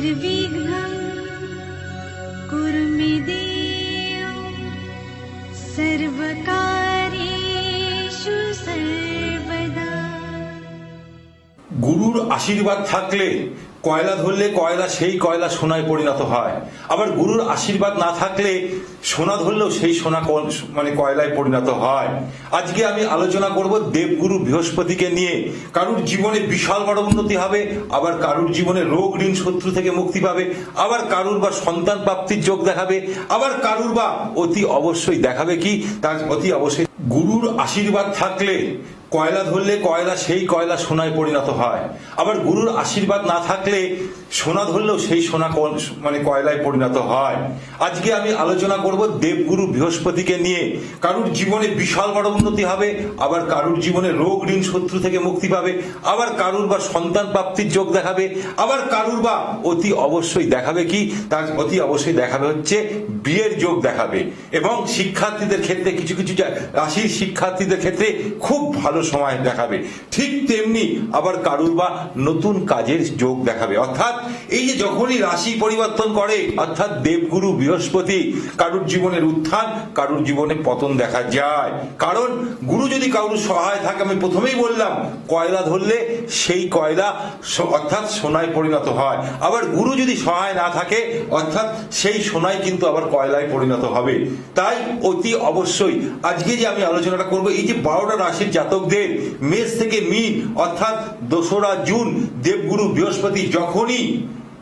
निर्विघ्नं कुरु मे देव सर्वकार्येषु सर्वदा। গুরুর আশীর্বাদ থাকলে কয়লা ধরলে কয়লা সেই কয়লা সোনায় পরিণত হয়, আবার গুরুর আশীর্বাদ না থাকলে সোনা ধরলেও সেই সোনা কয়লায় পরিণত হয়। আজকে আমি আলোচনা করব দেবগুরু বৃহস্পতিকে নিয়ে। কারুর জীবনে বিশাল বড় উন্নতি হবে, আবার কারুর জীবনে রোগ ঋণ শত্রু থেকে মুক্তি পাবে, আবার কারুর বা সন্তান প্রাপ্তির যোগ দেখাবে, আবার কারুর বা অতি অবশ্যই দেখাবে কি তার অতি অবশ্যই গুরুর আশীর্বাদ থাকলে কয়লা ধরলে কয়লা সেই কয়লা সোনায় পরিণত হয়, আবার গুরুর আশীর্বাদ না থাকলে সোনা ধরলেও সেই সোনা কয়লায় পরিণত হয়। আজকে আমি আলোচনা করব দেবগুরু বৃহস্পতিকে নিয়ে। কারুর জীবনে বিশাল বড় উন্নতি হবে, আবার কারুর জীবনে রোগ ঋণ শত্রু থেকে মুক্তি পাবে, আবার কারুর বা সন্তান প্রাপ্তির যোগ দেখাবে, আবার কারুর বা অতি অবশ্যই দেখাবে কি তার অতি অবশ্যই দেখাবে হচ্ছে বিয়ের যোগ দেখাবে। এবং শিক্ষার্থীদের ক্ষেত্রে কিছু কিছু রাশির শিক্ষার্থীদের ক্ষেত্রে খুব ভালো সময় দেখাবে। ঠিক তেমনি আবার কারুর বা নতুন কাজের যোগ দেখাবে। অর্থাৎ এই যে যখনই রাশি পরিবর্তন করে, অর্থাৎ দেবগুরু বৃহস্পতি, কারুর জীবনের উত্থান কারুর জীবনে পতন দেখা যায়। কারণ গুরু যদি কারুর সহায় থাকে, আমি প্রথমেই বললাম কয়লা ধরলে সেই কয়লা অর্থাৎ সোনায় পরিণত হয়, আবার গুরু যদি সহায় না থাকে অর্থাৎ সেই সোনায় কিন্তু আবার কয়লায় পরিণত হবে। তাই অতি অবশ্যই আজকে যে আমি আলোচনাটা করব, এই যে 12টা রাশির জাতকদের মেষ থেকে মীন, অর্থাৎ 2রা জুন দেবগুরু বৃহস্পতি যখনই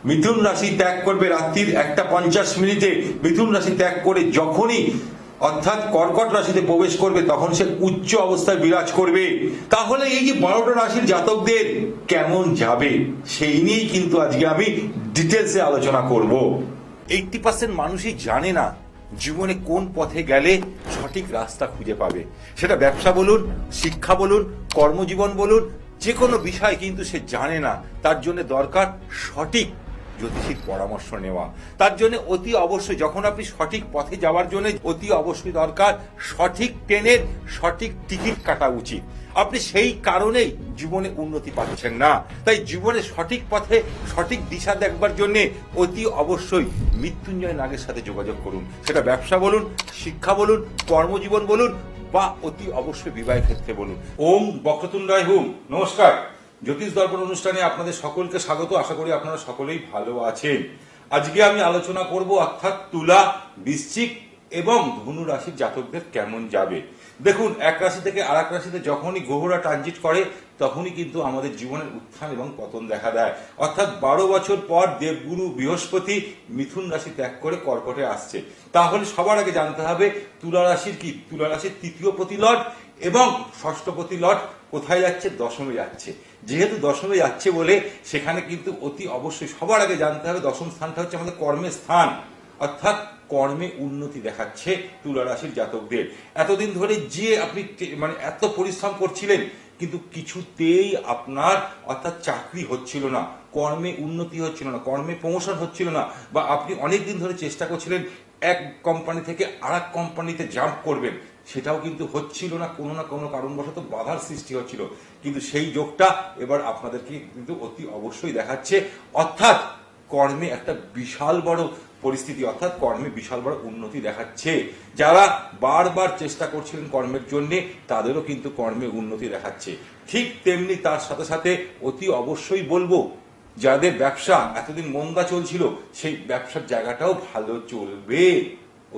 মিথুন রাশি ত্যাগ করবে রাত্রির 1:50 মিথুন রাশি ত্যাগ করে যখনই অর্থাৎ কর্কট রাশিতে প্রবেশ করবে, তখন সে উচ্চ অবস্থায় বিরাজ করবে। তাহলে এই যে 12টা রাশির জাতকদের কেমন যাবে সেই নিয়েই কিন্তু আজকে আমি ডিটেলসে আলোচনা করব। 80% মানুষই জানে না জীবনে কোন পথে গেলে সঠিক রাস্তা খুঁজে পাবে। সেটা ব্যবসা বলুন, শিক্ষা বলুন, কর্মজীবন বলুন, যে কোনো বিষয় কিন্তু সে জানে না। তার জন্য দরকার সঠিক জ্যোতিষীর পরামর্শ নেওয়া। তার জন্য অতি অবশ্যই যখন আপনি সঠিক পথে যাওয়ার জন্য অতি অবশ্যই দরকার সঠিক ট্রেনের সঠিক টিকিট কাটা উচিত। আপনি সেই কারণেই জীবনে উন্নতি পাচ্ছেন না। তাই জীবনে সঠিক পথে সঠিক দিশা দেখবার জন্য অতি অবশ্যই মৃত্যুঞ্জয় নাগের সাথে যোগাযোগ করুন। সেটা ব্যবসা বলুন, শিক্ষা বলুন, কর্মজীবন বলুন, বা অতি অবশ্যই বিবাহের ক্ষেত্রে বলুন। ওম বক্রতুণ্ডায় হুম। নমস্কার, জ্যোতিষ দর্পণ অনুষ্ঠানে আপনাদের সকলকে স্বাগত। আশা করি আপনারা সকলেই ভালো আছেন। আজকে আমি আলোচনা করব অর্থাৎ তুলা, বৃশ্চিক এবং ধনু রাশির জাতকদের কেমন যাবে। দেখুন, এক রাশি থেকে আর এক রাশিতে যখনই গ্রহরা ট্রানজিট করে তখনই কিন্তু আমাদের জীবনের উত্থান এবং পতন দেখা দেয়। অর্থাৎ 12 বছর পর দেবগুরু বৃহস্পতি মিথুন রাশি ত্যাগ করে কর্কটে আসছে। তাহলে সবার আগে জানতে হবে তুলা রাশির কি, তুলা রাশির তৃতীয় প্রতিলট এবং ষষ্ঠ প্রতিলট কোথায় যাচ্ছে? দশমে যাচ্ছে। যেহেতু দশমে যাচ্ছে বলে সেখানে কিন্তু অতি অবশ্যই সবার আগে জানতে হবে দশম স্থানটা হচ্ছে আমাদের কর্মের স্থান, অর্থাৎ কর্মে উন্নতি দেখাচ্ছে তুলা রাশির জাতকদের। এতদিন ধরে যে আপনি এত পরিশ্রম করছিলেন কিন্তু কিছুতেই আপনার অর্থাৎ চাকরি হচ্ছিল না, কর্মে উন্নতি হচ্ছিল না, কর্মে প্রমোশন হচ্ছিল না, বা আপনি অনেকদিন ধরে চেষ্টা করছিলেন এক কোম্পানি থেকে আর এক কোম্পানিতে জাম্প করবেন, সেটাও কিন্তু হচ্ছিল না, কোনো না কোনো কারণবশত বাধার সৃষ্টি হচ্ছিল। কিন্তু সেই যোগটা এবার আপনাদেরকে কিন্তু অতি অবশ্যই দেখাচ্ছে। অর্থাৎ কর্মে একটা বিশাল বড় পরিস্থিতি, অর্থাৎ কর্মে বিশাল বড় উন্নতি দেখাচ্ছে। যারা বারবার চেষ্টা করছিলেন কর্মের জন্য তাদেরও কিন্তু কর্মে উন্নতি দেখাচ্ছে। ঠিক তেমনি তার সাথে সাথে অতি অবশ্যই বলবো যাদের ব্যবসা এতদিন মন্দা চলছিল সেই ব্যবসার জায়গাটাও ভালো চলবে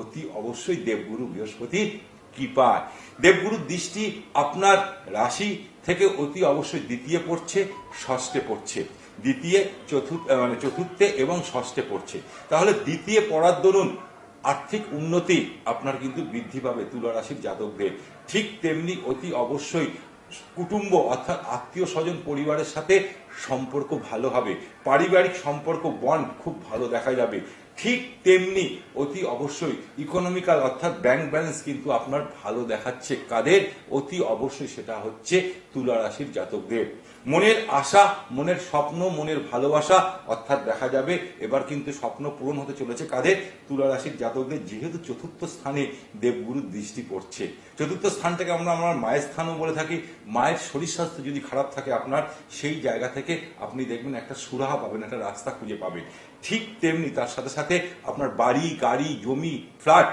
অতি অবশ্যই দেবগুরু বৃহস্পতির কৃপায়। দেবগুরুর দৃষ্টি আপনার রাশি থেকে অতি অবশ্যই দ্বিতীয় পড়ছে, ষষ্ঠে পড়ছে, দ্বিতীয় চতুর্থে এবং ষষ্ঠে পড়ছে। তাহলে দ্বিতীয় পড়ার দরুন আর্থিক উন্নতি আপনার কিন্তু বৃদ্ধি পাবে তুলা রাশির জাতকদের। ঠিক তেমনি অতি অবশ্যই কুটুম্ব অর্থাৎ আত্মীয় স্বজন পরিবারের সাথে সম্পর্ক ভালো হবে, পারিবারিক সম্পর্ক বন্ড খুব ভালো দেখা যাবে। ঠিক তেমনি অতি অবশ্যই ইকোনমিক্যাল অর্থাৎ ব্যাংক ব্যালেন্স কিন্তু আপনার ভালো দেখাচ্ছে। কাদের? অতি অবশ্যই সেটা হচ্ছে তুলা রাশির জাতকদের। মনের আশা, মনের স্বপ্ন, মনের ভালোবাসা অর্থাৎ দেখা যাবে এবার কিন্তু স্বপ্ন পূরণ হতে চলেছে কাদের? তুলা রাশির জাতকদের। যেহেতু চতুর্থ স্থানে দেবগুরুর দৃষ্টি পড়ছে, চতুর্থ স্থানটাকে আমরা মায়ের স্থানও বলে থাকি। মায়ের শরীর স্বাস্থ্য যদি খারাপ থাকে আপনার, সেই জায়গা থেকে আপনি দেখবেন একটা সুরাহা পাবেন, একটা রাস্তা খুঁজে পাবেন। ঠিক তেমনি তার সাথে সাথে আপনার বাড়ি, গাড়ি, জমি, ফ্ল্যাট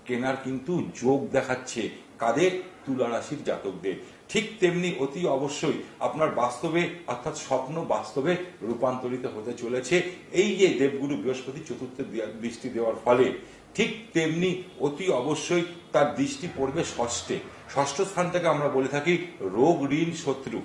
কেনার কিন্তু যোগ দেখাচ্ছে কাদের? তুলা রাশির জাতকদের। ঠিক তেমনি অতি অবশ্যই আপনার বাস্তবে অর্থাৎ স্বপ্ন বাস্তবে রূপান্তরিত হতে চলেছে এই যে দেবগুরু বৃহস্পতি চতুর্থ দৃষ্টি দেওয়ার ফলে। ঠিক তেমনি অতি অবশ্যই তার দৃষ্টি পড়বে ষষ্ঠে। ষষ্ঠ স্থানটাকে আমরা বলে থাকি রোগ, ঋণ, শত্রু।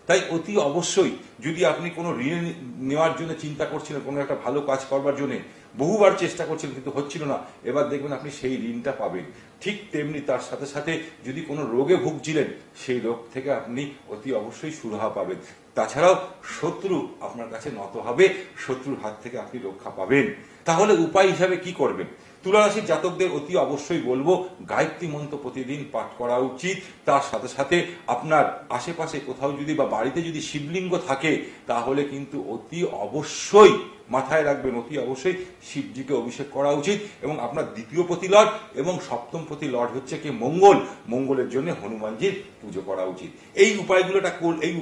তাই অতি অবশ্যই যদি আপনি কোনো ঋণ নেওয়ার জন্য চিন্তা করছিলেন, কোনো একটা ভালো কাজ করবার জন্য বহুবার চেষ্টা করছিলেন কিন্তু হচ্ছিল না, এবার দেখবেন আপনি সেই ঋণটা পাবেন। ঠিক তেমনি তার সাথে সাথে যদি কোনো রোগে ভুগছিলেন, সেই রোগ থেকে আপনি অতি অবশ্যই সুরাহা পাবেন। তাছাড়াও শত্রু আপনার কাছে নত হবে, শত্রুর হাত থেকে আপনি রক্ষা পাবেন। তাহলে উপায় হিসাবে কি করবেন? তুলা রাশির জাতকদের অতি অবশ্যই বলবো গায়ত্রী মন্ত্র প্রতিদিন পাঠ করা উচিত। তার সাথে সাথে আপনার আশেপাশে কোথাও যদি বা বাড়িতে যদি শিবলিঙ্গ থাকে, তাহলে কিন্তু অতি অবশ্যই মাথায় রাখবেন, অতি অবশ্যই শিবজিকে অভিষেক করা উচিত। এবং আপনার দ্বিতীয় পতি লর্ড এবং সপ্তম পতি লর্ড হচ্ছে কি মঙ্গল, মঙ্গলের জন্য হনুমানজির পুজো করা উচিত। এই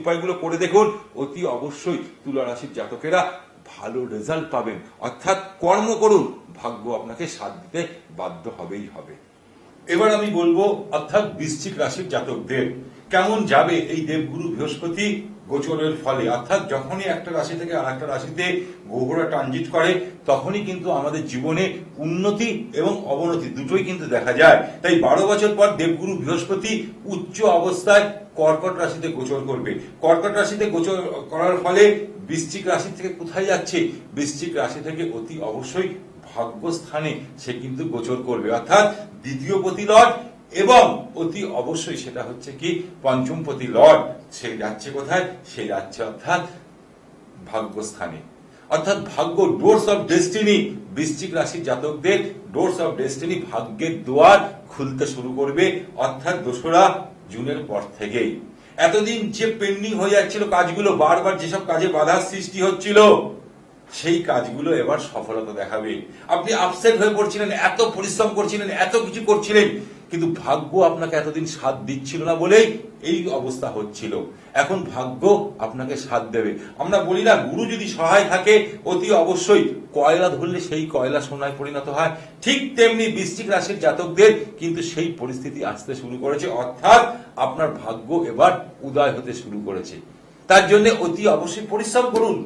উপায়গুলো করে দেখুন, অতি অবশ্যই তুলা রাশির জাতকেরা ভালো রেজাল্ট পাবেন। অর্থাৎ কর্ম করুন, ভাগ্য আপনাকে সাথ দিতে বাধ্য হবেই হবে। এবার আমি বলবো অর্থাৎ বৃশ্চিক রাশির জাতকদের কেমন যাবে এই দেবগুরু বৃহস্পতি গোচরের ফলে। অর্থাৎ যখনই একটা রাশি থেকে আর একটা রাশিতে গ্রহরা ট্রানজিট করে, তখনই কিন্তু আমাদের জীবনে উন্নতি এবং অবনতি দুটোই কিন্তু দেখা যায়। তাই 12 বছর পর দেবগুরু বৃহস্পতি উচ্চ অবস্থায় কর্কট রাশিতে গোচর করবে। কর্কট রাশিতে গোচর করার ফলে বৃশ্চিক রাশি থেকে কোথায় যাচ্ছে? বৃশ্চিক রাশি থেকে অতি অবশ্যই ভাগ্যস্থানে সে কিন্তু গোচর করবে, অর্থাৎ দ্বিতীয় পতি লর্ড এবং অতি অবশ্যই সেটা হচ্ছে কি পঞ্চম পতি লর্ড। সে যাচ্ছে কোথায়? সে যাচ্ছে অর্থাৎ ভাগ্যস্থানে। অর্থাৎ ভাগ্য, ডোরস অফ ডেস্টিনি, বৃশ্চিক রাশির জাতকদের ডোরস অফ ডেস্টিনি, ভাগ্যের দুয়ার খুলতে শুরু করবে অর্থাৎ 2রা জুনের পর থেকেই। এতদিন যে পেন্ডিং হয়ে যাচ্ছিল কাজগুলো, বারবার যেসব কাজে বাধার সৃষ্টি হচ্ছিল, সেই কাজগুলো এবার সফলতা দেখাবে। আপনি আপসেট হয়ে পড়ছিলেন, এত পরিশ্রম করছিলেন, এত কিছু করছিলেন, কিন্তু ভাগ্য আপনাকে এতদিন সাথ দিচ্ছিল না বলেই এই অবস্থা হচ্ছিল। এখন ভাগ্য আপনাকে সাথ দেবে। আমরা বলি না, গুরু যদি সহায় থাকে অতি অবশ্যই কয়লা ধরলে সেই কয়লা সোনায় পরিণত হয়। ঠিক তেমনি বৃশ্চিক রাশির জাতকদের কিন্তু সেই পরিস্থিতি আসতে শুরু করেছে, অর্থাৎ আপনার ভাগ্য এবার উদয় হতে শুরু করেছে। তার জন্য অতি অবশ্যই পরিশ্রম করুন,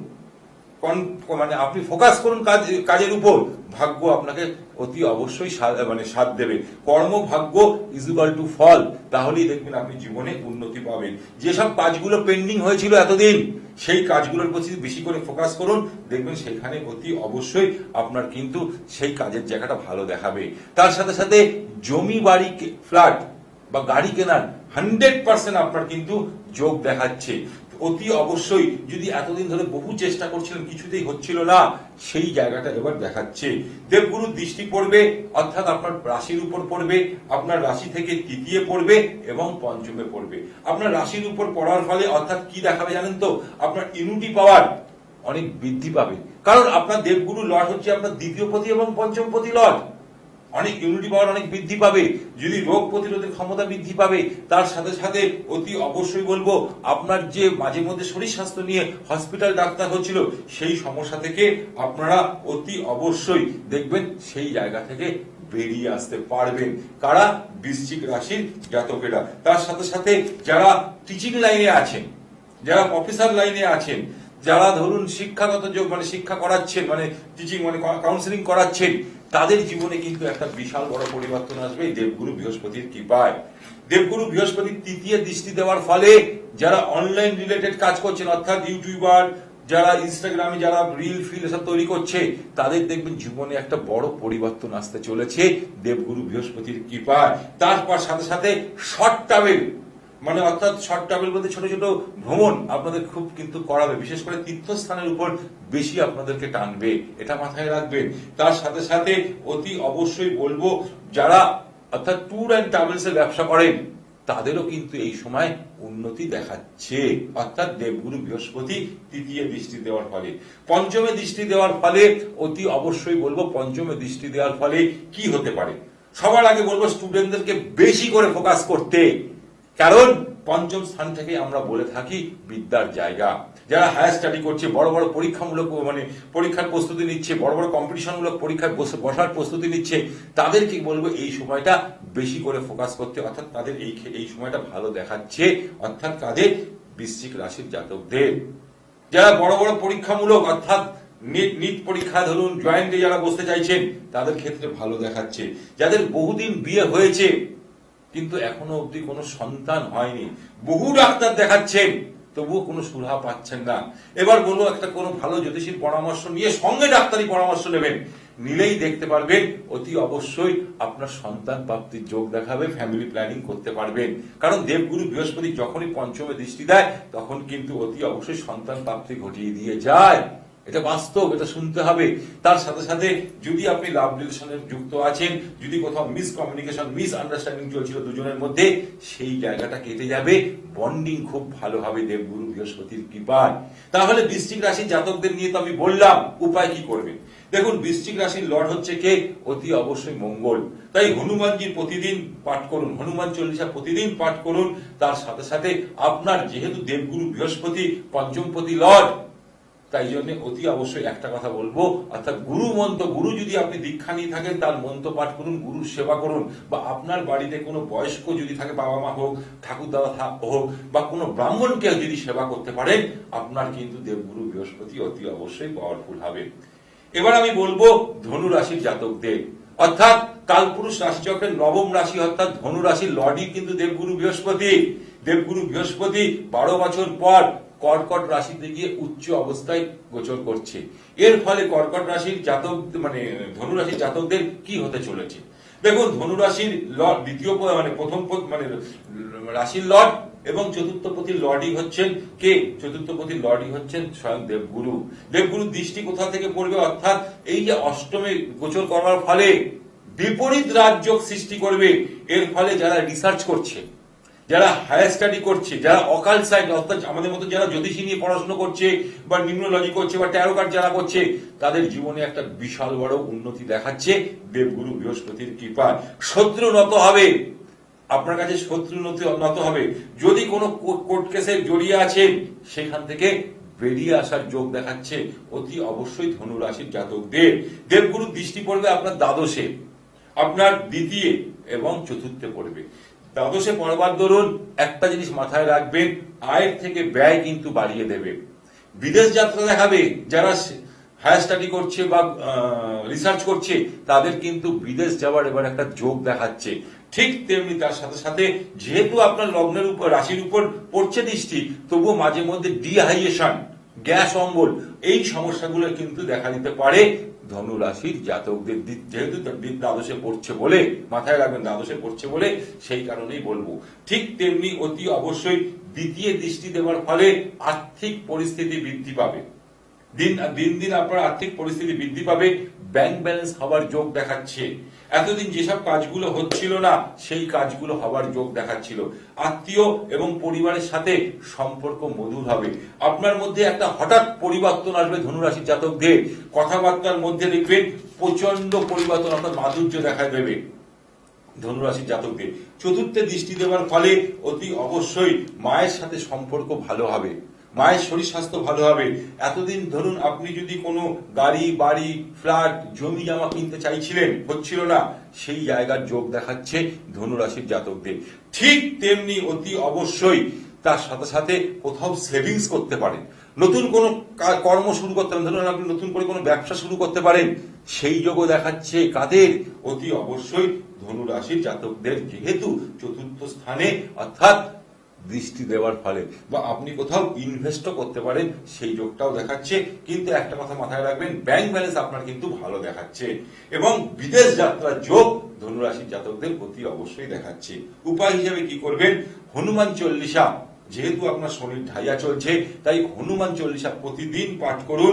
মানে আপনি ফোকাস করুন কাজের উপর, ভাগ্য আপনাকে অতি অবশ্যই সাথ দেবে। কর্ম ভাগ্য ইজ ইকুয়াল টু ফল, তাহলেই দেখবেন আপনি জীবনে উন্নতি পাবেন। যেসব কাজগুলো পেন্ডিং হয়েছিল এতদিন, সেই কাজগুলোর প্রতি বেশি করে ফোকাস করুন, দেখবেন সেখানে অতি অবশ্যই আপনার কিন্তু সেই কাজের জায়গাটা ভালো দেখাবে। তার সাথে সাথে জমি, বাড়ি, ফ্ল্যাট বা গাড়ি কেনার 100% আপনার কিন্তু যোগ দেখাচ্ছে। অতি অবশ্যই যদি এতদিন ধরে বহু চেষ্টা করছিলেন কিছুতেই হচ্ছিল না, সেই জায়গাটা এবার দেখাচ্ছে। দেবগুরুর দৃষ্টি পড়বে অর্থাৎ আপনার রাশির উপর পড়বে, আপনার রাশি থেকে তৃতীয় পড়বে এবং পঞ্চমে পড়বে। আপনার রাশির উপর পড়ার ফলে অর্থাৎ কি দেখাবে জানেন তো? আপনার ইমিউনিটি পাওয়ার অনেক বৃদ্ধি পাবে, কারণ আপনার দেবগুরু লর্ড হচ্ছে আপনার দ্বিতীয় পতি এবং পঞ্চম পতি লর্ড। অনেক ইমিউনিটি পাওয়ার অনেক বৃদ্ধি পাবে, যদি রোগ প্রতিরোধের ক্ষমতা বৃদ্ধি পাবে। তার সাথে সাথে অতি অবশ্যই বলবো আপনার যে মাঝে মধ্যে শরীর স্বাস্থ্য নিয়ে হসপিটাল ডাক্তার হচ্ছিল, সেই সমস্যা থেকে আপনারা অতি অবশ্যই দেখবেন সেই জায়গা থেকে বেরিয়ে আসতে পারবেন। কারা? বৃশ্চিক রাশির জাতকেরা। তার সাথে সাথে যারা টিচিং লাইনে আছেন, যারা অফিসার লাইনে আছেন, যারা ধরুন শিক্ষাগত যোগ মানে শিক্ষা করাচ্ছেন, মানে টিচিং মানে কাউন্সিলিং করাচ্ছেন, তাদের জীবনে কিন্তু একটা বিশাল বড় পরিবর্তন আসবে এই দেবগুরু বৃহস্পতির কৃপায়। দেবগুরু বৃহস্পতির তৃতীয় দৃষ্টি দেওয়ার ফলে যারা অনলাইন রিলেটেড কাজ করছেন, অর্থাৎ ইউটিউবার, যারা ইনস্টাগ্রামে যারা রিল ফিল এসব তৈরি করছে, তাদের দেখবেন জীবনে একটা বড় পরিবর্তন আসতে চলেছে দেবগুরু বৃহস্পতির কৃপায়। তারপর সাথে সাথে শর্ট ট্রাভেল মানে অর্থাৎ শর্ট ট্রাভেল বলতে ছোট ছোট ভ্রমণ আপনাদের খুব কিন্তু করাবে, বিশেষ করে তীর্থস্থানের উপর বেশি আপনাদেরকে টানবে, এটা মাথায় রাখবেন। তার সাথে সাথে অতি অবশ্যই বলবো যারা অর্থাৎ ট্যুর অ্যান্ড ট্রাভেলস এর ব্যবসা করেন তাদেরও কিন্তু এই সময় উন্নতি দেখাচ্ছে, অর্থাৎ দেবগুরু বৃহস্পতি তৃতীয় দৃষ্টি দেওয়ার ফলে, পঞ্চমে দৃষ্টি দেওয়ার ফলে অতি অবশ্যই বলবো পঞ্চমে দৃষ্টি দেওয়ার ফলে কি হতে পারে। সবার আগে বলবো স্টুডেন্টদেরকে বেশি করে ফোকাস করতে, কারণ পঞ্চম স্থান থেকে আমরা বলে থাকি বিদ্যার জায়গা। যারা হায়ার স্টাডি করছে, বড় বড় পরীক্ষামূলক মানে পরীক্ষার প্রস্তুতি নিচ্ছে, বড় বড় কম্পিটিশনমূলক পরীক্ষায় বসার প্রস্তুতি নিচ্ছে, তাদেরকে বলবো এই সময়টা বেশি করে ফোকাস করতে, অর্থাৎ তাদের এই সময়টা ভালো দেখাচ্ছে, অর্থাৎ কাদের বৃশ্চিক রাশির জাতকদের। যারা বড় বড় পরীক্ষামূলক অর্থাৎ নিট পরীক্ষা ধরুন জয়েন্টে যারা বসতে চাইছেন তাদের ক্ষেত্রে ভালো দেখাচ্ছে। যাদের বহুদিন বিয়ে হয়েছে কিন্তু এখনো অবধি কোনো সন্তান হয়নি, বহু ডাক্তার দেখাচ্ছেন তবুও কোনো সুরাহা পাচ্ছেন না, এবার বলবো একটা কোনো ভালো জ্যোতিষীর পরামর্শ নিয়ে সঙ্গে ডাক্তারি পরামর্শ নেবেন, নিলেই দেখতে পারবেন অতি অবশ্যই আপনার সন্তান প্রাপ্তির যোগ দেখাবে, ফ্যামিলি প্ল্যানিং করতে পারবেন। কারণ দেবগুরু বৃহস্পতি যখনই পঞ্চমে দৃষ্টি দেয় তখন কিন্তু অতি অবশ্যই সন্তান প্রাপ্তি ঘটিয়ে দিয়ে যায়, এটা বাস্তব, এটা শুনতে হবে। তার সাথে সাথে যদি আপনি লাভ রিলেশনে যুক্ত আছেন, যদি কোথাও মিস কমিউনিকেশন মিস আন্ডারস্ট্যান্ডিং চলছিল দুজনের মধ্যে, সেই জায়গাটা কেটে যাবে, বন্ডিং খুব ভালো হবে দেবগুরু বৃহস্পতির কৃপায়। তাহলে বৃশ্চিক রাশির জাতকদের নিয়ে তো আমি বললাম উপায় কি করবেন। দেখুন বৃশ্চিক রাশির লর্ড হচ্ছে কে, অতি অবশ্যই মঙ্গল, তাই হনুমানজির প্রতিদিন পাঠ করুন, হনুমান চল্লিশা প্রতিদিন পাঠ করুন। তার সাথে সাথে আপনার যেহেতু দেবগুরু বৃহস্পতি পঞ্চমপতি লর্ড, তাই জন্য অতি অবশ্যই একটা কথা বলবো, অর্থাৎ গুরু মন্ত্র, গুরু যদি আপনি দীক্ষা নিয়ে থাকেন তার মন্ত্র পাঠ করুন, গুরুর সেবা করুন, বা আপনার বাড়িতে কোনো বয়স্ক যদি থাকে, বাবা মা হোক, ঠাকুর দাদা হোক, বা কোনো ব্রাহ্মণকে যদি সেবা করতে পারেন, আপনার কিন্তু দেবগুরু বৃহস্পতি অতি অবশ্যই পাওয়ারফুল হবে। এবার আমি বলবো ধনু রাশির জাতকদের, অর্থাৎ কালপুরুষ রাশিচক্রের নবম রাশি অর্থাৎ ধনু রাশির লর্ডই কিন্তু দেবগুরু বৃহস্পতি। দেবগুরু বৃহস্পতি 12 বছর পর কর্কট রাশিতে গিয়ে উচ্চ অবস্থায় গোচর করছে। এর ফলে কর্কট রাশির জাতক মানে ধনু রাশির জাতকদের কি হতে চলেছে। দেখুন ধনু রাশির লর্ড দ্বিতীয় মানে প্রথম মানে রাশির লর্ড এবং চতুর্থপতির লর্ডই হচ্ছেন কে, চতুর্থপতির লর্ডই হচ্ছেন স্বয়ং দেবগুরু। দেবগুরুর দৃষ্টি কোথা থেকে পড়বে, অর্থাৎ এই যে অষ্টমে গোচর করার ফলে বিপরীত রাজযোগ সৃষ্টি করবে। এর ফলে যারা রিসার্চ করছে, যারা হায়ার স্টাডি করছে, যারা অকাল্ট সাইড অর্থাৎ আমাদের মতো যারা জ্যোতিষী নিয়ে পড়াশোনা করছে বা নিউমোলজি করছে বা ট্যারো কার্ড যারা করছে, তাদের জীবনে একটা বিশাল বড় উন্নতি দেখাচ্ছে দেবগুরু বৃহস্পতির কৃপায়। শত্রু নত হবে, আপনার কাছে শত্রু নত হবে। যদি কোনো কোর্ট কেসে জড়িয়ে আছেন সেখান থেকে বেরিয়ে আসার যোগ দেখাচ্ছে অতি অবশ্যই ধনু রাশির জাতকদের। দেবগুরু দৃষ্টি পড়বে আপনার দ্বাদশে, আপনার দ্বিতীয় এবং চতুর্থে পড়বে। দ্বাদশে পড়বার দরুন একটা জিনিস মাথায় রাখবেন, আয়ের থেকে ব্যয় কিন্তু বাড়িয়ে দেবে, বিদেশ যাত্রা দেখাবে। যারা হায়ার স্টাডি করছে বা রিসার্চ করছে তাদের কিন্তু বিদেশ যাওয়ার এবার একটা যোগ দেখাচ্ছে। ঠিক তেমনি তার সাথে সাথে যেহেতু আপনার লগ্নের উপর রাশির উপর পড়ছে দৃষ্টি, তবুও মাঝে মধ্যে ডিহাইড্রেশন, গ্যাস অম্বল, এই সমস্যাগুলো কিন্তু দেখা দিতে পারে ধনু রাশির জাতকদের। যেহেতু দ্বাদশে পড়ছে বলে মাথায় রাখবেন, দ্বাদশে পড়ছে বলে সেই কারণেই বলবো। ঠিক তেমনি অতি অবশ্যই দ্বিতীয় দৃষ্টি দেওয়ার ফলে আর্থিক পরিস্থিতি বৃদ্ধি পাবে, দিন দিন আপনার আর্থিক পরিস্থিতি বৃদ্ধি পাবে, ব্যাংক ব্যালেন্স হওয়ার যোগ দেখাচ্ছে। এতদিন যেসব কাজগুলো হচ্ছিল না সেই কাজগুলো হওয়ার যোগ দেখাচ্ছিল। আত্মীয় এবং পরিবারের সাথে সম্পর্ক মধুর হবে। আপনার মধ্যে একটা হঠাৎ পরিবর্তন আসবে ধনুরাশির জাতকদের, কথাবার্তার মধ্যে দেখবেন প্রচন্ড পরিবর্তন, অর্থাৎ মাধুর্য দেখা দেবে ধনুরাশির জাতকদের। চতুর্থে দৃষ্টি দেওয়ার ফলে অতি অবশ্যই মায়ের সাথে সম্পর্ক ভালো হবে, মায়ের শরীর স্বাস্থ্য ভালো হবে। এতদিন ধরুন আপনি যদি কোনো গাড়ি বাড়ি ফ্ল্যাট জমি জামা কিনতে চাইছিলেন, হচ্ছিল না, সেই জায়গার যোগ দেখাচ্ছে ধনুরাশির জাতকদের। ঠিক তেমনি অতি অবশ্যই তার সাথে সাথে কোথাও সেভিংস করতে পারেন, নতুন কোনো কর্ম শুরু করতে পারেন, ধরুন আপনি নতুন করে কোনো ব্যবসা শুরু করতে পারেন, সেই যোগও দেখাচ্ছে কাদের, অতি অবশ্যই ধনুরাশির জাতকদের। যেহেতু চতুর্থ স্থানে অর্থাৎ দৃষ্টি দেওয়ার ফলে বা আপনি কোথাও ইনভেস্টও করতে পারেন সেই যোগটাও দেখাচ্ছে। কিন্তু একটা কথা মাথায় রাখবেন, ব্যাংক ব্যালেন্স আপনার কিন্তু ভালো দেখাচ্ছে এবং বিদেশ যাত্রার যোগ ধনুরাশির জাতকদের প্রতি অবশ্যই দেখাচ্ছে। উপায় হিসেবে কি করবেন, হনুমান চল্লিশা, যেহেতু আপনার শনির ঢাইয়া চলছে তাই হনুমান চল্লিশা প্রতিদিন পাঠ করুন।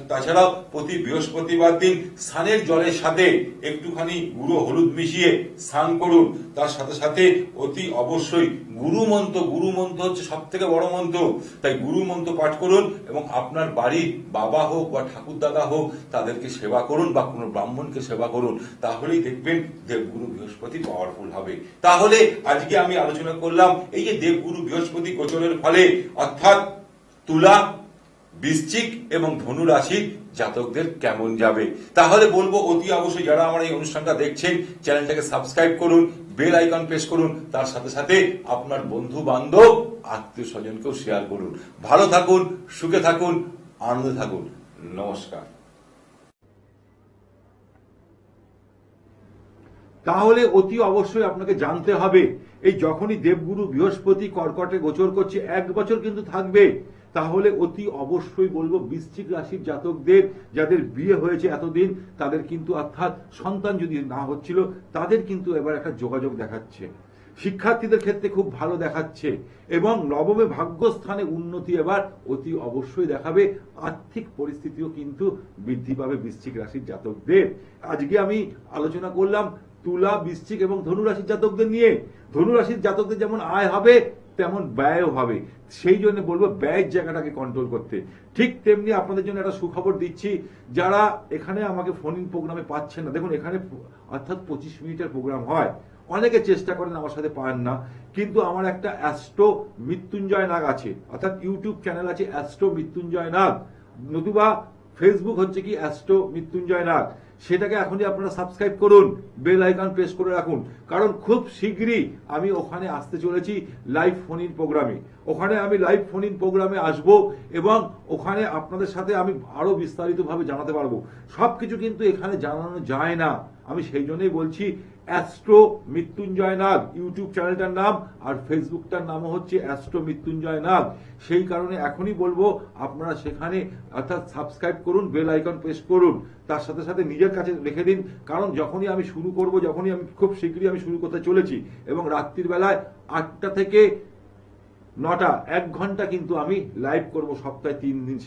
তাছাড়াও প্রতি বৃহস্পতিবার দিন স্নানের জলের সাথে একটুখানি গুঁড়ো হলুদ মিশিয়ে স্নান করুন। তার সাথে সাথে অতি অবশ্যই গুরু মন্ত্র হচ্ছে সব থেকে বড় মন্ত্র, তাই গুরু মন্ত্র পাঠ করুন এবং আপনার বাড়ির বাবা হোক বা ঠাকুর দাদা হোক তাদেরকে সেবা করুন বা কোনো ব্রাহ্মণকে সেবা করুন, তাহলেই দেখবেন দেবগুরু বৃহস্পতি পাওয়ারফুল হবে। তাহলে আজকে আমি আলোচনা করলাম এই যে দেবগুরু বৃহস্পতি গোচরের ফলে অর্থাৎ তুলা, বৃশ্চিক এবং ধনু রাশির জাতকদের কেমন যাবে। তাহলে বলবো অতি অবশ্যই যারা আমার এই অনুষ্ঠানটা দেখছেন চ্যানেলটাকে সাবস্ক্রাইব করুন, বেল আইকন প্রেস করুন, তার সাথে সাথে আপনার বন্ধু বান্ধব আত্মীয় স্বজনকেও শেয়ার করুন। ভালো থাকুন, সুখে থাকুন, আনন্দে থাকুন। নমস্কার। তাহলে অতি অবশ্যই আপনাকে জানতে হবে এই যখনই দেবগুরু বৃহস্পতি কর্কটে গোচর করছে 1 বছর কিন্তু থাকবে, তাহলে অতি অবশ্যই বলবো বৃশ্চিক রাশির জাতকদের যাদের বিয়ে হয়েছে এতদিন তাদের কিন্তু অর্থাৎ সন্তান যদি না হচ্ছিল তাদের কিন্তু এবার একটা যোগাযোগ দেখাচ্ছে। শিক্ষার্থীদের ক্ষেত্রে খুব ভালো দেখাচ্ছে এবং নবমে ভাগ্যস্থানে উন্নতি এবার অতি অবশ্যই দেখাবে। আর্থিক পরিস্থিতিও কিন্তু বৃদ্ধি পাবে বৃশ্চিক রাশির জাতকদের। আজকে আমি আলোচনা করলাম তুলা, বৃশ্চিক এবং ধনু রাশির জাতকদের নিয়ে। ধনু রাশির জাতকদের যেমন আয় হবে তেমন ব্যয়ও হবে, সেই জন্য বলবো ব্যয়ের জায়গাটাকে কন্ট্রোল করতে। ঠিক তেমনি আপনাদের জন্য একটা সুখবর দিচ্ছি, যারা এখানে আমাকে ফোন ইন প্রোগ্রামে পাচ্ছেন না, দেখুন এখানে অর্থাৎ 25 মিনিটের প্রোগ্রাম হয়, অনেকে চেষ্টা করেন আমার সাথে পান না, কিন্তু আমার একটা অ্যাস্ট্রো মৃত্যুঞ্জয় নাগ আছে, অর্থাৎ ইউটিউব চ্যানেল আছে অ্যাস্ট্রো মৃত্যুঞ্জয় নাগ, নতুবা ফেসবুক হচ্ছে কি অ্যাস্ট্রো মৃত্যুঞ্জয় নাগ। সেটাকে এখনই আপনারা সাবস্ক্রাইব করুন, বেল আইকন প্রেস করে রাখুন, কারণ খুব শীঘ্রই আমি ওখানে আসতে চলেছি লাইভ ফোন ইন প্রোগ্রামে। ওখানে আমি লাইভ ফোন ইন প্রোগ্রামে আসব এবং ওখানে আপনাদের সাথে আমি আরো বিস্তারিতভাবে জানাতে পারবো। সবকিছু কিন্তু এখানে জানানো যায় না, আমি সেই জন্যই বলছি অ্যাস্ট্রো মৃত্যুঞ্জয় নাগ ইউটিউব চ্যানেলটার নাম, আর ফেসবুকটার নামও হচ্ছে অ্যাস্ট্রো মৃত্যুঞ্জয় নাগ। সেই কারণে এখনই বলবো আপনারা সেখানে অর্থাৎ সাবস্ক্রাইব করুন, বেল আইকন প্রেস করুন, তার সাথে সাথে নিজের কাছে রেখে দিন, কারণ যখনই আমি শুরু করব, যখনই আমি খুব শীঘ্রই আমি শুরু করতে চলেছি এবং রাত্রির বেলায় 8টা থেকে 9টা 1 ঘন্টা কিন্তু আমি লাইভ করব সপ্তাহে 3 দিন।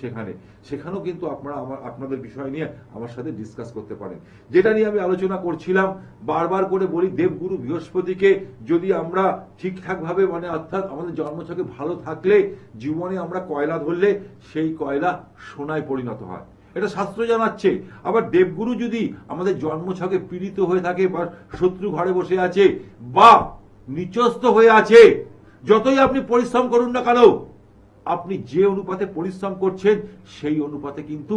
সেখানেও কিন্তু আপনারা আপনাদের বিষয় নিয়ে আমার সাথে ডিসকাস করতে পারেন। যেটা নিয়ে আমি আলোচনা করছিলাম, বারবার করে বলি দেবগুরু বৃহস্পতিকে যদি আমরা ঠিকঠাক ভাবে মানে অর্থাৎ আমাদের জন্মছকে ভালো থাকলে জীবনে আমরা কয়লা ধরলে সেই কয়লা সোনায় পরিণত হয়, এটা শাস্ত্র জানাচ্ছে। আবার দেবগুরু যদি আমাদের জন্মছকে পীড়িত হয়ে থাকে বা শত্রু ঘরে বসে আছে বা নিচস্থ হয়ে আছে, যতই আপনি পরিশ্রম করুন না কেন, আপনি যে অনুপাতে পরিশ্রম করছেন সেই অনুপাতে কিন্তু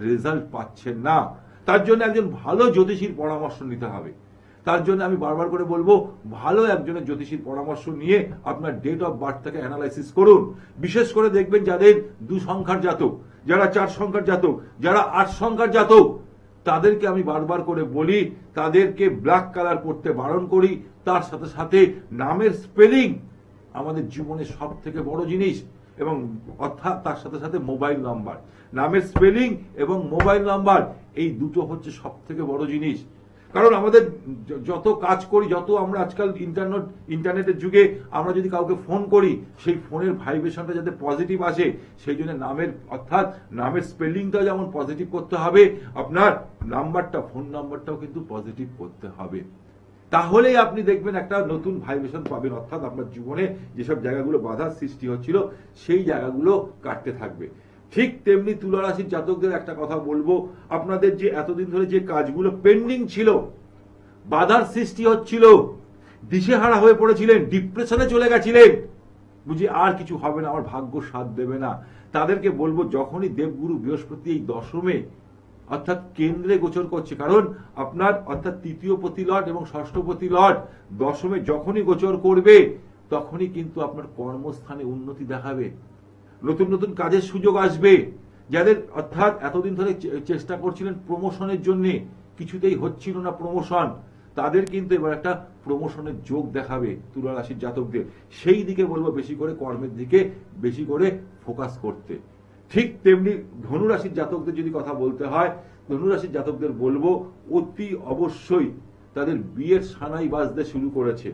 রেজাল্ট পাচ্ছেন না। তার জন্য একজন ভালো জ্যোতিষীর পরামর্শ নিতে হবে। তার জন্য আমি বারবার করে বলবো ভালো একজনের জ্যোতিষীর পরামর্শ নিয়ে আপনার ডেট অফ বার্থটাকে অ্যানালাইসিস করুন। বিশেষ করে দেখবেন যাদের 2 সংখ্যার জাতক, যারা 4 সংখ্যার জাতক, যারা 8 সংখ্যার জাতক, তাদেরকে আমি বারবার করে বলি তাদেরকে ব্ল্যাক কালার পড়তে বারণ করি। তার সাথে সাথে নামের স্পেলিং আমাদের জীবনে সব থেকে বড় জিনিস, এবং অর্থাৎ তার সাথে সাথে মোবাইল নাম্বার, নামের স্পেলিং এবং মোবাইল নাম্বার, এই দুটো হচ্ছে সব থেকে বড় জিনিস। কারণ আমাদের যত কাজ করি, যত আমরা আজকাল ইন্টারনেটের যুগে আমরা যদি কাউকে ফোন করি, সেই ফোনের ভাইব্রেশনটা যাতে পজিটিভ আসে, সেই জন্য নামের অর্থাৎ নামের স্পেলিংটা যেমন পজিটিভ করতে হবে, আপনার নাম্বারটা, ফোন নাম্বারটাও কিন্তু পজিটিভ করতে হবে। তাহলেই আপনি দেখবেন একটা নতুন ভাইব্রেশন পাবেন, অর্থাৎ আপনার জীবনে যেসব জায়গাগুলো বাধার সৃষ্টি হচ্ছিল সেই জায়গাগুলো কাটতে থাকবে। ঠিক তেমনি তুলা রাশির জাতকদের একটা কথা বলবো, আপনাদের যে এতদিন ধরে যে কাজগুলো পেন্ডিং ছিল, বাধার সৃষ্টি হচ্ছিল, দিশেহারা হয়ে পড়েছিলেন, ডিপ্রেশনে চলে গেছিলেন, বুঝি আর কিছু হবে না, আমার ভাগ্য সাথ দেবে না, তাদেরকে বলবো যখনই দেবগুরু বৃহস্পতি এই দশমে অর্থাৎ কেন্দ্রে গোচর করছে, কারণ আপনার অর্থাৎ তৃতীয় পতি লর্ড এবং ষষ্ঠ পতি লর্ড দশমে যখনই গোচর করবে তখনই কিন্তু আপনার কর্মস্থানে উন্নতি দেখাবে, নতুন নতুন কাজের সুযোগ আসবে। যাদের অর্থাৎ এতদিন ধরে চেষ্টা করছিলেন প্রমোশনের জন্য, কিছুতেই হচ্ছিল না প্রমোশন, তাদের কিন্তু এবার একটা প্রমোশনের যোগ দেখাবে তুলা রাশির জাতকদের। সেই দিকে বলবো বেশি করে কর্মের দিকে বেশি করে ফোকাস করতে। ঠিক তেমনি ধনুরাশির জাতকদের যদি কথা বলতে হয়, ধনুরাশির জাতকদের বলবো অতি অবশ্যই তাদের বিয়ের সানাই বাজতে শুরু করেছে,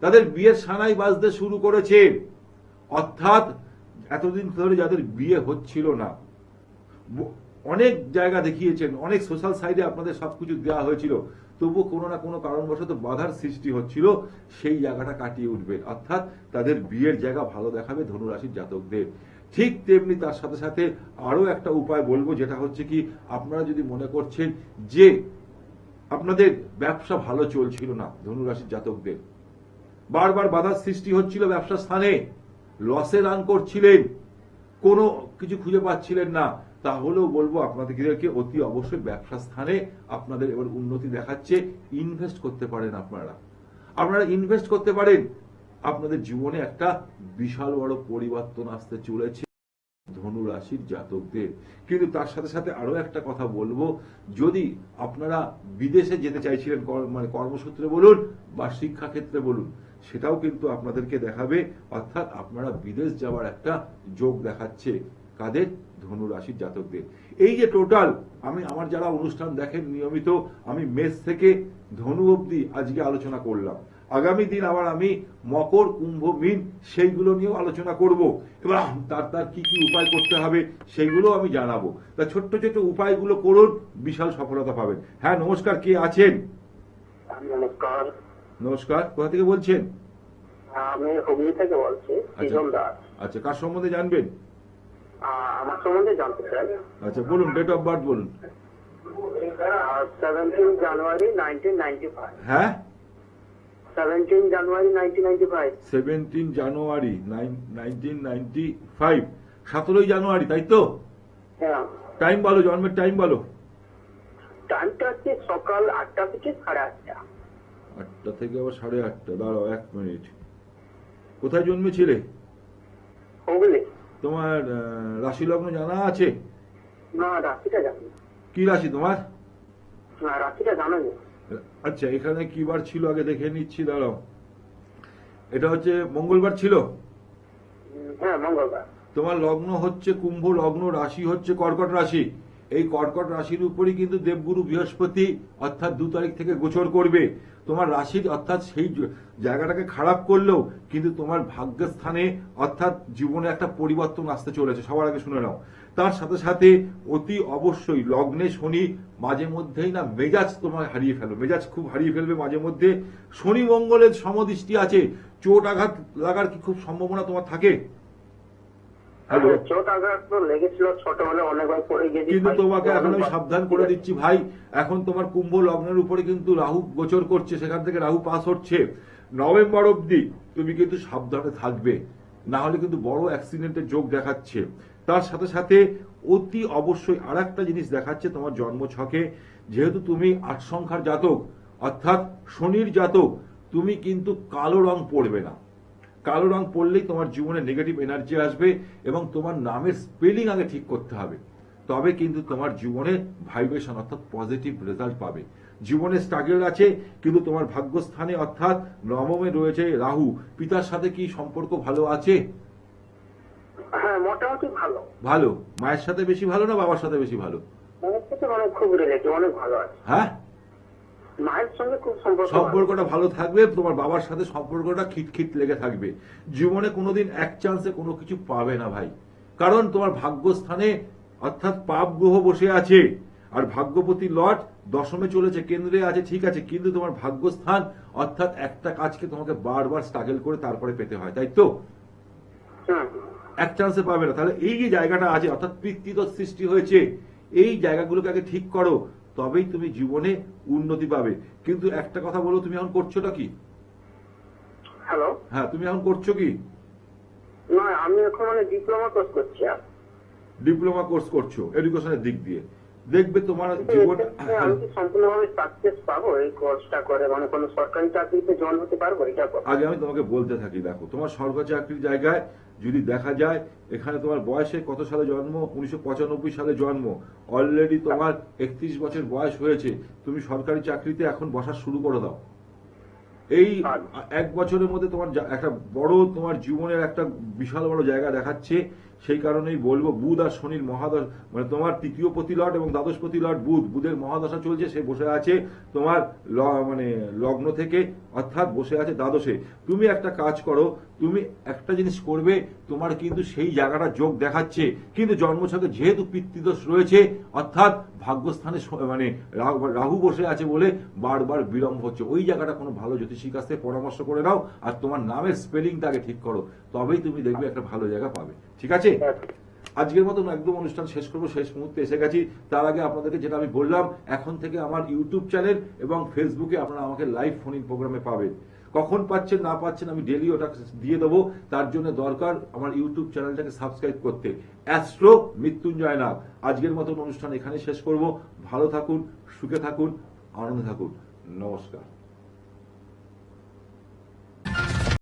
তাদের বিয়ের সানাই বাজতে শুরু করেছে। অর্থাৎ এতদিন ধরে যাদের বিয়ে হচ্ছিল না, অনেক জায়গা দেখিয়েছেন, অনেক সোশ্যাল সাইটে আপনাদের সবকিছু দেওয়া হয়েছিল, তবু কোনো না কোনো কারণবশত বাধার সৃষ্টি হচ্ছিল, সেই জায়গাটা কাটিয়ে উঠবে। অর্থাৎ তাদের বিয়ের জায়গা ভালো দেখাবে ধনুরাশির জাতকদের। ঠিক তেমনি তার সাথে সাথে আরো একটা উপায় বলবো, যেটা হচ্ছে কি, আপনারা যদি মনে করছেন যে আপনাদের ব্যবসা ভালো চলছিল না, ধনুরাশির জাতকদের বারবার বাধার সৃষ্টি হচ্ছিল ব্যবসা স্থানে, লসে রান করছিলেন, কোনো কিছু খুঁজে পাচ্ছিলেন না, তাহলেও বলবো আপনাদেরকে অতি অবশ্যই ব্যবসা স্থানে আপনাদের এবার উন্নতি দেখাচ্ছে। ইনভেস্ট করতে পারেন, আপনারা ইনভেস্ট করতে পারেন। আপনাদের জীবনে একটা বিশাল বড় পরিবর্তন আসতে চলেছে ধনুরাশির জাতকদের। কিন্তু তার সাথে সাথে আরো একটা কথা বলবো, যদি আপনারা বিদেশে যেতে চাইছিলেন, মানে কর্মসূত্রে বলুন বা শিক্ষা ক্ষেত্রে বলুন, সেটাও কিন্তু আপনাদেরকে দেখাবে। অর্থাৎ আপনারা বিদেশ যাওয়ার একটা যোগ দেখাচ্ছে কাদের? ধনুরাশির জাতকদের। এই যে টোটাল আমি আমার যারা অনুষ্ঠান দেখেন নিয়মিত, আমি মেষ থেকে ধনু অবধি আজকে আলোচনা করলাম। আগামী দিন আবার আমি মকর, কুম্ভ, মীন সেইগুলো নিয়েও আলোচনা করব। এবার তার কি কি উপায় করতে হবে সেইগুলো আমি জানাবো। তা ছোট্ট ছোট্ট উপায়গুলো করুন, বিশাল সফলতা পাবেন। হ্যাঁ, নমস্কার, কে আছেন? নমস্কার। নমস্কার, কোথা থেকে বলছেন? আমি হুগলি থেকে বলছি, সৃজন দাস। আচ্ছা, কার সম্বন্ধে জানবেন? আমার সম্বন্ধে জানতে চাই। আচ্ছা বলুন, ডেট অফ বার্থ বলুন। 17 জানুয়ারি 1995। হ্যাঁ, 17 জানুয়ারি 1995। 17 জানুয়ারি 1995, 17 জানুয়ারি, তাই তো? হ্যাঁ। টাইম বলো, জন্মের টাইম বলো। টাইমটা হচ্ছে সকাল 8টা থেকে 8:30। 8টা থেকে আবার 8:30, দাঁড়াও 1 মিনিট। কোথায় জন্মেছিলে? হুগলি। তোমার রাশি লগ্ন জানা আছে? না, রাশিটা জানি না। কি রাশি তোমার? না, রাশিটা জানা নেই। আচ্ছা, এখানে কি বার ছিল আগে দেখে নিচ্ছি, দাঁড়াও। এটা হচ্ছে মঙ্গলবার ছিল। হ্যাঁ, মঙ্গলবার। তোমার লগ্ন হচ্ছে কুম্ভ লগ্ন, রাশি হচ্ছে কর্কট রাশি। এই কর্কট রাশির উপরই কিন্তু দেবগুরু বৃহস্পতি অর্থাৎ 2 তারিখ থেকে গোচর করবে। তোমার রাশির অর্থাৎ সেই জায়গাটাকে খারাপ করলেও কিন্তু তোমার ভাগ্যস্থানে অর্থাৎ জীবনে একটা পরিবর্তন আসতে চলেছে, সবার আগে শুনে নাও। তার সাথে সাথে অতি অবশ্যই লগ্নে শনি মাঝে মধ্যেই না মেজাজ তোমার হারিয়ে ফেলো, মেজাজ খুব হারিয়ে ফেলবে মাঝে মধ্যে। শনি মঙ্গলের সমদৃষ্টি আছে, চোট আঘাত লাগার কি খুব সম্ভাবনা তোমার থাকে? হ্যালো, চোট আঘাত তো লেগেছিল ছোটবেলায়, অনেকবার পড়ে গেছি। কিন্তু তোমাকে এখন আমি সাবধান করে দিচ্ছি ভাই, এখন তোমার কুম্ভ লগ্নের উপরে কিন্তু রাহু গোচর করছে, সেখান থেকে রাহু পাস হচ্ছে। নভেম্বর অবধি তুমি কিন্তু সাবধানে থাকবে, না হলে কিন্তু বড় অ্যাক্সিডেন্টের যোগ দেখাচ্ছে। তার সাথে সাথে অতি অবশ্যই আর একটা জিনিস দেখাচ্ছে তোমার জন্ম ছকে, যেহেতু তুমি 8 সংখ্যার জাতক অর্থাৎ শনির জাতক, তুমি কিন্তু কালো রং পড়বে না। কালো রং পড়লেই তোমার জীবনে নেগেটিভ এনার্জি আসবে, এবং তোমার নামের স্পেলিং আগে ঠিক করতে হবে, তবে কিন্তু তোমার জীবনে ভাইব্রেশন অর্থাৎ পজিটিভ রেজাল্ট পাবে। জীবনে স্ট্রাগল আছে, কিন্তু তোমার ভাগ্যস্থানে অর্থাৎ নবমে রয়েছে রাহু। পিতার সাথে কি সম্পর্ক ভালো আছে? হ্যাঁ, মোটামুটি ভালো। ভালো। মায়ের সাথে বেশি ভালো না বাবার সাথে বেশি ভালো? মায়ের সাথে খুব রিলেটিভ, অনেক ভালো আছে। হ্যাঁ, মায়ের সঙ্গে খুব সম্পর্ক। সম্পর্কটা ভালো থাকবে, তোমার বাবার সাথে সম্পর্কটা খিটখিট লেগে থাকবে। জীবনে কোনোদিন এক চান্সে কোনো কিছু পাবে না ভাই, কারণ তোমার ভাগ্যস্থানে অর্থাৎ পাপ গ্রহ বসে আছে, আর ভাগ্যপতি লর্ড দশমে চলেছে, কেন্দ্রে আছে, ঠিক আছে, কিন্তু তোমার ভাগ্যস্থান অর্থাৎ একটা কাজকে তোমাকে বারবার স্ট্রাগল করে তারপরে পেতে হয়, তাই তো? এক চান্সে পাবে না। তাহলে এই যে জায়গাটা আছে অর্থাৎ পিতৃদোষ সৃষ্টি হয়েছে, এই জায়গাগুলোকে আগে ঠিক করো, তবেই তুমি জীবনে উন্নতি পাবে। কিন্তু একটা কথা বলো, তুমি এখন করছোটা কি? হ্যালো। হ্যাঁ, তুমি এখন করছো কি? না, আমি এখন ডিপ্লোমা কোর্স করছি। ডিপ্লোমা কোর্স করছো এডুকেশনের দিক দিয়ে। দেখবে তোমার জীবন আমি কি সম্পূর্ণভাবে সাকসেস পাবো এই কোর্সটা করে, মানে কোনো সরকারি চাকরিতে জয়েন হতে পারবো? এটা বলো। আগে আমি তোমাকে বলতে থাকি, দেখো তোমার সরকারি চাকরির জায়গায় যদি দেখা যায় এখানে তোমার বয়সে কত সালে জন্ম, 1995 সালে জন্ম, অলরেডি তোমার 31 বছর বয়স হয়েছে, তুমি সরকারি চাকরিতে এখন বসা শুরু করে দাও। এই এক বছরের মধ্যে তোমার একটা বড় তোমার জীবনের একটা বিশাল বড় জায়গা দেখাচ্ছে। সেই কারণেই বলবো বুধ আর শনির মহাদশা, মানে তোমার তৃতীয় প্রতিলট এবং দ্বাদশ প্রতিলট বুধের মহাদশা চলছে, সে বসে আছে তোমার মানে লগ্ন থেকে, অর্থাৎ বসে আছে দ্বাদশে। তুমি একটা কাজ করো, তুমি একটা জিনিস করবে, তোমার কিন্তু সেই জায়গাটা যোগ দেখাচ্ছে, কিন্তু জন্মছকে যেহেতু পিতৃদোষ রয়েছে, অর্থাৎ ভাগ্যস্থানে মানে রাহু বসে আছে বলে বারবার বিলম্ব হচ্ছে। ওই জায়গাটা কোনো ভালো জ্যোতিষীর কাছ থেকে পরামর্শ করে নাও, আর তোমার নামের স্পেলিংটাকে ঠিক করো, তবেই তুমি দেখবে একটা ভালো জায়গা পাবে। ঠিক আছে? আজকের মতন একদম অনুষ্ঠান শেষ করবো, শেষ মুহূর্তে এসে গেছি। তার আগে আপনাদেরকে যেটা আমি বললাম, এখন থেকে আমার ইউটিউব চ্যানেল এবং ফেসবুকে আপনারা আমাকে লাইভ ফোন ইন প্রোগ্রামে পাবেন। কখন পাচ্ছেন না পাচ্ছেন আমি ডেলি ওটা দিয়ে দেবো, তার জন্য দরকার আমার ইউটিউব চ্যানেলটাকে সাবস্ক্রাইব করতে, অ্যাস্ট্রো মৃত্যুঞ্জয় নাগ। আজকের মতন অনুষ্ঠান এখানে শেষ করব। ভালো থাকুন, সুখে থাকুন, আনন্দে থাকুন। নমস্কার।